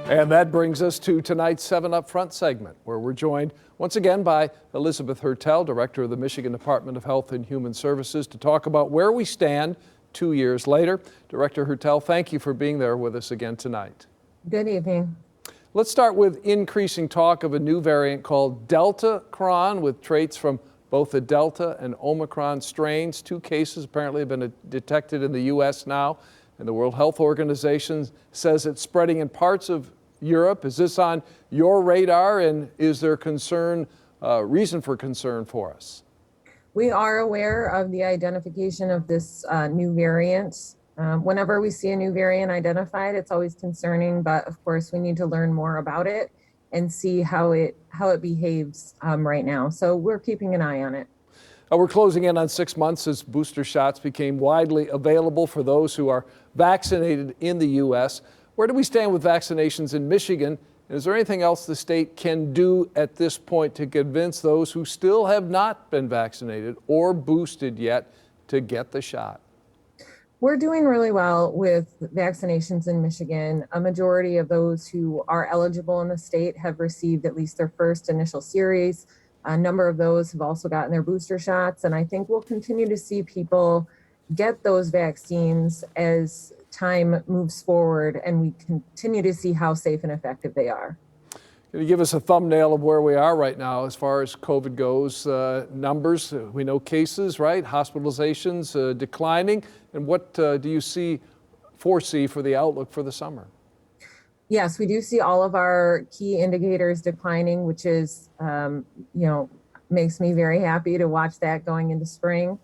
And that brings us to tonight's 7 Up Front segment, where we're joined once again by Elizabeth Hertel, Director of the Michigan Department of Health and Human Services, to talk about where we stand 2 years later. Director Hertel, thank you for being there with us again tonight. Good evening. Let's start with increasing talk of a new variant called Delta Cron, with traits from both the Delta and Omicron strains. 2 cases apparently have been detected in the U.S. now, and the World Health Organization says it's spreading in parts of Europe. Is this on your radar, and is there reason for concern for us? We are aware of the identification of this new variant. Whenever we see a new variant identified, it's always concerning, but of course we need to learn more about it and see how it behaves right now. So we're keeping an eye on it. We're closing in on 6 months as booster shots became widely available for those who are vaccinated in the U.S. Where do we stand with vaccinations in Michigan? And is there anything else the state can do at this point to convince those who still have not been vaccinated or boosted yet to get the shot? We're doing really well with vaccinations in Michigan. A majority of those who are eligible in the state have received at least their first initial series. A number of those have also gotten their booster shots, and I think we'll continue to see people get those vaccines as time moves forward and we continue to see how safe and effective they are. Can you give us a thumbnail of where we are right now as far as COVID goes? Numbers, we know cases, right? Hospitalizations declining. And what do you foresee for the outlook for the summer? Yes, we do see all of our key indicators declining, which is, makes me very happy to watch that going into spring.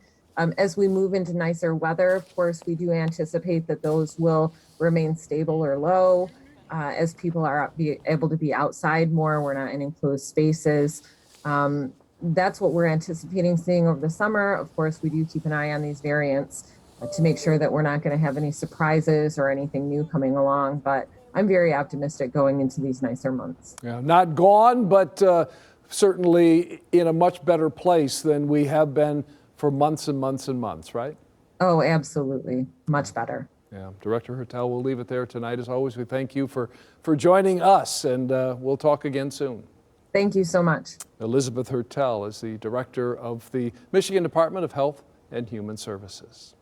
As we move into nicer weather, of course, we do anticipate that those will remain stable or low as people are able to be outside more. We're not in enclosed spaces. That's what we're anticipating seeing over the summer. Of course, we do keep an eye on these variants to make sure that we're not going to have any surprises or anything new coming along. But I'm very optimistic going into these nicer months. Yeah, not gone, but certainly in a much better place than we have been for months and months and months, right? Oh, absolutely. Much better. Yeah. Director Hertel, we'll leave it there tonight. As always, we thank you for joining us, and we'll talk again soon. Thank you so much. Elizabeth Hertel is the Director of the Michigan Department of Health and Human Services.